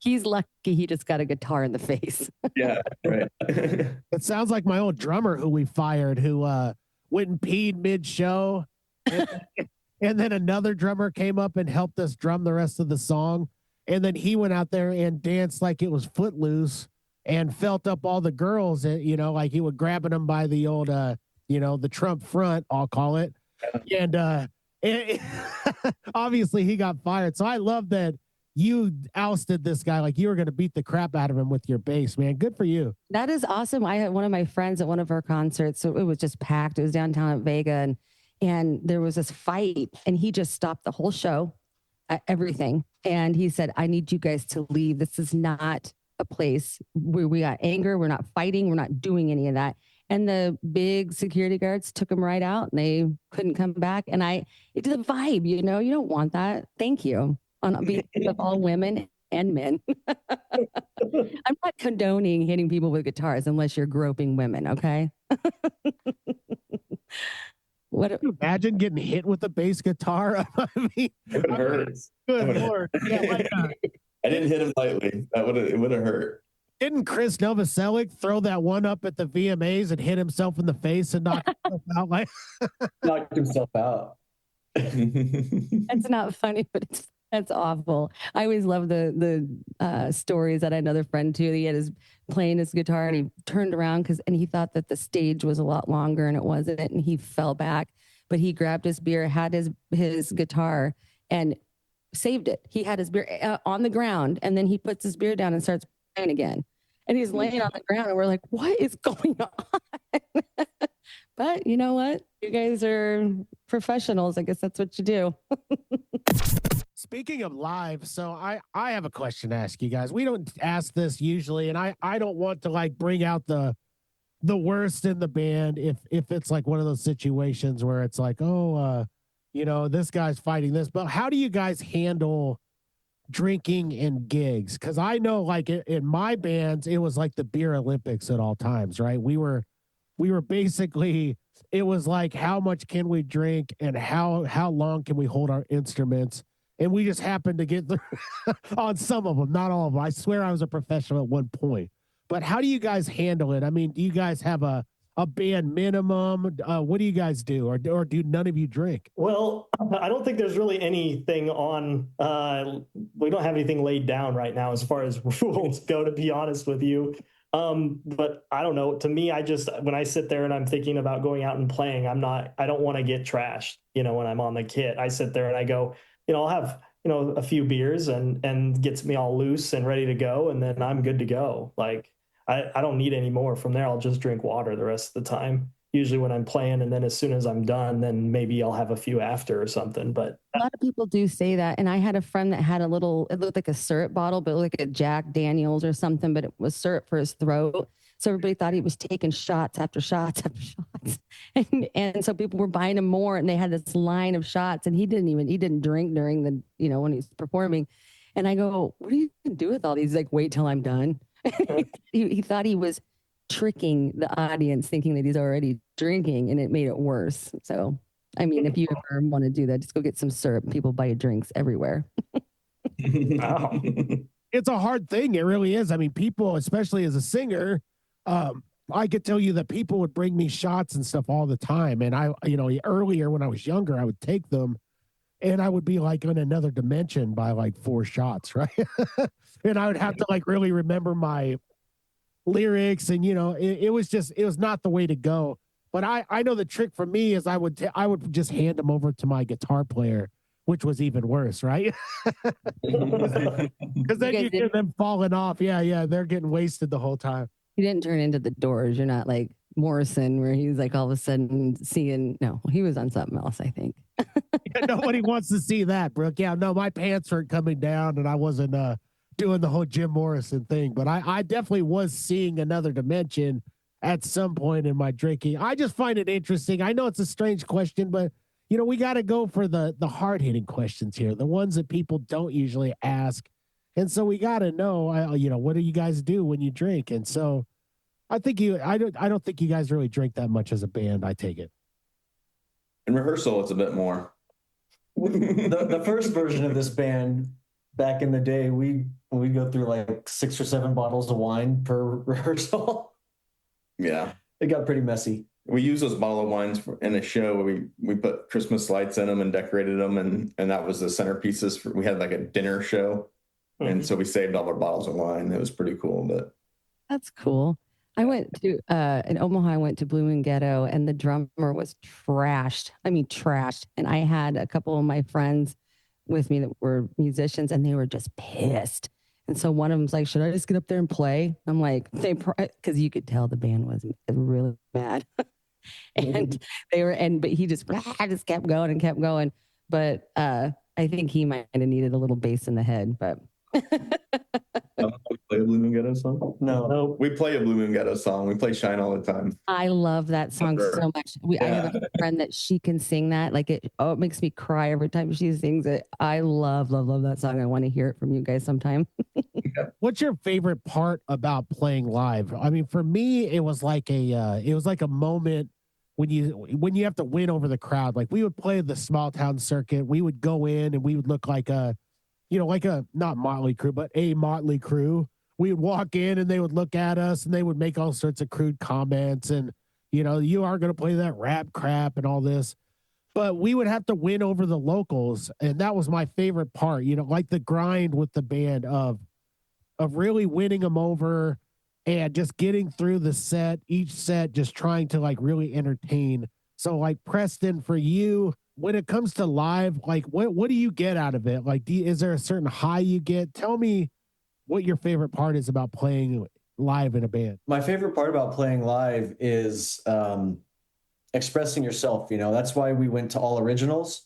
He's lucky he just got a guitar in the face. Yeah, right. It sounds like my old drummer who we fired, who went and peed mid-show. And then another drummer came up and helped us drum the rest of the song. And then he went out there and danced like it was Footloose and felt up all the girls, like he was grabbing them by the old, the Trump front, I'll call it. And obviously he got fired. So I love that you ousted this guy like you were going to beat the crap out of him with your bass, man. Good for you. That is awesome. I had one of my friends at one of our concerts. So it was just packed. It was downtown at Vega. And there was this fight, and he just stopped the whole show, everything. And he said, I need you guys to leave. This is not a place where we got anger. We're not fighting. We're not doing any of that. And the big security guards took him right out, and they couldn't come back. And it's a vibe, you don't want that. Thank you. On behalf of all women and men. I'm not condoning hitting people with guitars unless you're groping women, okay? Can you imagine getting hit with a bass guitar? I mean, it would hurt. Good Lord. Yeah, I didn't hit him lightly. It would have hurt. Didn't Chris Novoselic throw that one up at the VMAs and hit himself in the face and knock himself out? Knocked himself out. That's not funny, but that's awful. I always love the stories that I had another friend too. He had playing his guitar, and he turned around and he thought that the stage was a lot longer, and it wasn't. And he fell back, but he grabbed his beer, had his guitar, and saved it. He had his beer on the ground, and then he puts his beer down and starts playing again. And he's laying on the ground, and we're like, what is going on? But you know what? You guys are professionals. I guess that's what you do. Speaking of live, so I have a question to ask you guys. We don't ask this usually, and I don't want to like bring out the worst in the band if it's like one of those situations where it's like, oh, this guy's fighting this. But how do you guys handle drinking and gigs? Because I know like in my bands, it was like the beer Olympics at all times, right? We were basically, it was like, how much can we drink and how long can we hold our instruments? And we just happened to get on some of them, not all of them. I swear I was a professional at one point. But how do you guys handle it? I mean, do you guys have a band minimum? What do you guys do? Or do none of you drink? Well, I don't think there's really anything on, we don't have anything laid down right now as far as rules go, to be honest with you. But I don't know. To me, when I sit there and I'm thinking about going out and playing, I don't want to get trashed, when I'm on the kit. I sit there and I go, I'll have, a few beers and gets me all loose and ready to go. And then I'm good to go. Like, I don't need any more from there. I'll just drink water the rest of the time, usually when I'm playing. And then as soon as I'm done, then maybe I'll have a few after or something. But a lot of people do say that. And I had a friend that had it looked like a syrup bottle, but like a Jack Daniels or something, but it was syrup for his throat. So everybody thought he was taking shots after shots after shots. And so people were buying him more, and they had this line of shots, and he didn't drink during the, when he's performing. And I go, what are you going to do with all these? Like, wait till I'm done. He thought he was tricking the audience, thinking that he's already drinking, and it made it worse. So, I mean, if you ever want to do that, just go get some syrup. People buy drinks everywhere. Wow. It's a hard thing. It really is. I mean, people, especially as a singer, I could tell you that people would bring me shots and stuff all the time. And I, earlier when I was younger, I would take them and I would be like in another dimension by like 4 shots, right? And I would have to like really remember my lyrics, and it was not the way to go. But I know the trick for me is I would just hand them over to my guitar player, which was even worse, right? Because then you get them falling off. Yeah, they're getting wasted the whole time. You didn't turn into the Doors. You're not like Morrison, where he's like all of a sudden seeing. No, he was on something else, I think. Yeah, nobody wants to see that, Brooke. Yeah, no, my pants weren't coming down, and I wasn't doing the whole Jim Morrison thing. But I definitely was seeing another dimension at some point in my drinking. I just find it interesting. I know it's a strange question, but we got to go for the hard hitting questions here, the ones that people don't usually ask. And so we got to know, what do you guys do when you drink? And so I don't think you guys really drink that much as a band. I take it. In rehearsal, it's a bit more. The first version of this band back in the day, we go through like 6 or 7 bottles of wine per rehearsal. Yeah. It got pretty messy. We use those bottle of wines in a show where we put Christmas lights in them and decorated them. And that was the centerpieces. We had like a dinner show. Mm-hmm. And so we saved all our bottles of wine. It was pretty cool, but. That's cool. I went to, in Omaha, I went to Blue Moon Ghetto, and the drummer was trashed. I mean, trashed. And I had a couple of my friends with me that were musicians, and they were just pissed. And so one of them's like, should I just get up there and play? I'm like, because you could tell the band was really mad. And but he just kept going and kept going. But I think he might have needed a little bass in the head, but. We play a Blue Moon Ghetto song? No. We play a Blue Moon Ghetto song. We play Shine all the time. I love that song so much. I have a friend that she can sing that. Like it makes me cry every time she sings it. I love that song. I want to hear it from you guys sometime. What's your favorite part about playing live? I mean, for me, it was like a moment when you have to win over the crowd. Like we would play the small town circuit. We would go in and we would look like not Motley Crue, but a Motley Crue. We would walk in and they would look at us and they would make all sorts of crude comments and, you are going to play that rap crap and all this. But we would have to win over the locals. And that was my favorite part, like the grind with the band of really winning them over and just getting through the set, each set, just trying to like really entertain. So like Preston, for you, when it comes to live, like what do you get out of it? Like, is there a certain high you get? Tell me what your favorite part is about playing live in a band. My favorite part about playing live is expressing yourself. You know, that's why we went to all originals.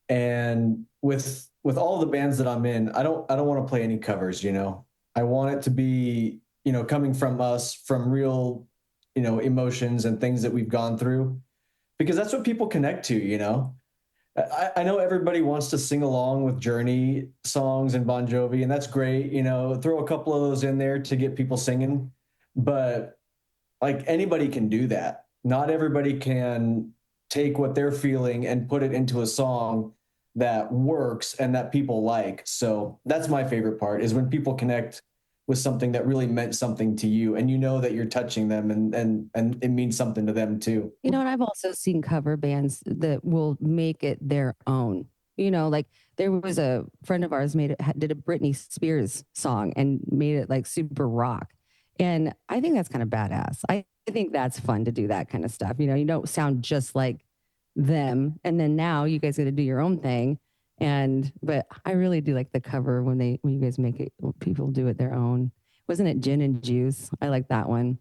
And with all the bands that I'm in, I don't want to play any covers. You know, I want it to be, you know, coming from us, from real, you know, emotions and things that we've gone through, because that's what people connect to. You know, I know everybody wants to sing along with Journey songs and Bon Jovi, and that's great. You know, throw a couple of those in there to get people singing, but like anybody can do that. Not everybody can take what they're feeling and put it into a song that works and that people like. So that's my favorite part, is when people connect with something that really meant something to you, and you know that you're touching them, and it means something to them too. You know, and I've also seen cover bands that will make it their own. You know, like there was a friend of ours did a Britney Spears song and made it like super rock. And I think that's kind of badass. I think that's fun to do that kind of stuff. You know, you don't sound just like them. And then now you guys got to do your own thing. But I really do like the cover when you guys make it, when people do it their own. Wasn't it Gin and Juice? I like that one.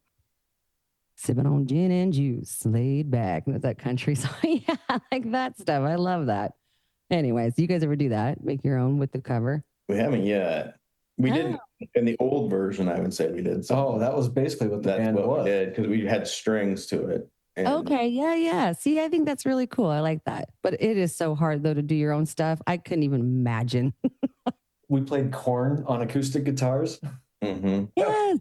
Sipping on gin and juice, laid back. That's that country song. Yeah, I like that stuff. I love that. Anyways, you guys ever do that? Make your own with the cover? We haven't yet. We didn't in the old version. I would say we did. Oh, that was basically what the band was. We did, because we had strings to it. And Okay, yeah. See, I think that's really cool. I like that. But it is so hard though to do your own stuff. I couldn't even imagine. We played Korn on acoustic guitars. Mm-hmm. Yes.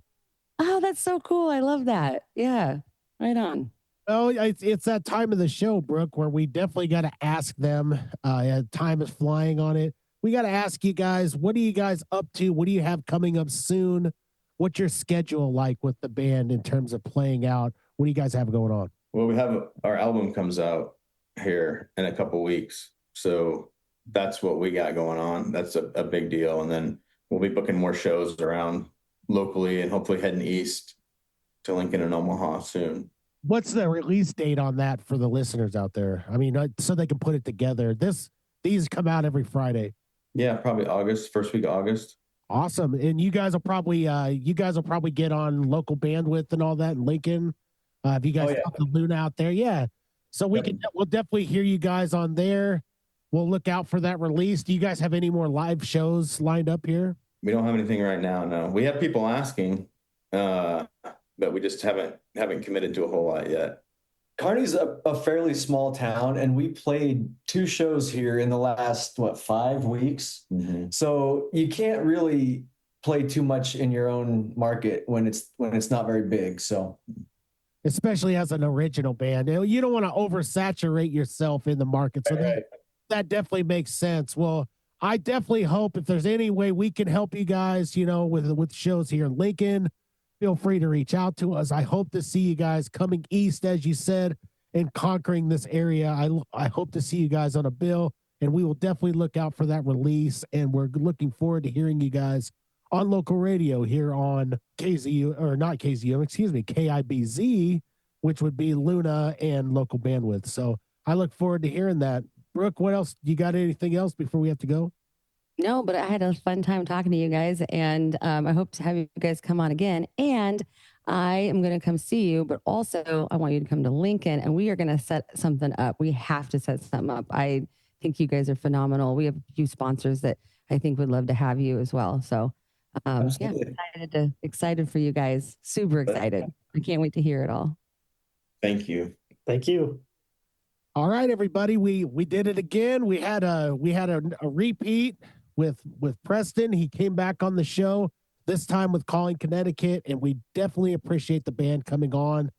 Oh, that's so cool. I love that. Yeah, right on. Oh, it's that time of the show, Brooke, where we definitely got to ask them. Time is flying on it. We got to ask you guys, what are you guys up to? What do you have coming up soon? What's your schedule like with the band in terms of playing out? What do you guys have going on? Well, we have our album comes out here in a couple weeks, so that's what we got going on. That's a big deal, and then we'll be booking more shows around locally and hopefully heading east to Lincoln and Omaha soon. What's the release date on that for the listeners out there? I mean, so they can put it together. These come out every Friday. Yeah, probably August, first week of August. Awesome. And you guys will probably get on local bandwidth and all that in Lincoln. If you guys talk to Luna out there, yeah. So we'll definitely hear you guys on there. We'll look out for that release. Do you guys have any more live shows lined up here? We don't have anything right now. No, we have people asking, but we just haven't committed to a whole lot yet. Kearney's a fairly small town, and we played 2 shows here in the last 5 weeks. Mm-hmm. So you can't really play too much in your own market when it's not very big. So, especially as an original band, you don't want to oversaturate yourself in the market. So that definitely makes sense. Well, I definitely hope if there's any way we can help you guys, you know, with shows here in Lincoln, feel free to reach out to us. I hope to see you guys coming east, as you said, and conquering this area. I hope to see you guys on a bill, and we will definitely look out for that release. And we're looking forward to hearing you guys on local radio here on KIBZ, which would be Luna and local bandwidth. So I look forward to hearing that. Brooke, what else? You got anything else before we have to go? No, but I had a fun time talking to you guys, and I hope to have you guys come on again. And I am going to come see you, but also I want you to come to Lincoln, and we are going to set something up. We have to set something up. I think you guys are phenomenal. We have a few sponsors that I think would love to have you as well. So yeah, excited for you guys. Super excited. I can't wait to hear it all. Thank you. Thank you. All right, everybody, we did it again. We had a repeat with Preston. He came back on the show, this time with Calling Connecticut, and we definitely appreciate the band coming on.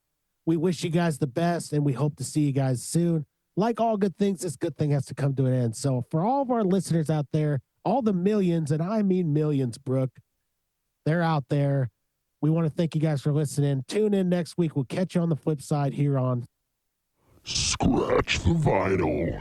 We wish you guys the best, and we hope to see you guys soon. Like all good things, this good thing has to come to an end. So for all of our listeners out there, all the millions, and I mean millions, Brooke, they're out there. We want to thank you guys for listening. Tune in next week. We'll catch you on the flip side here on Scratch the Vinyl.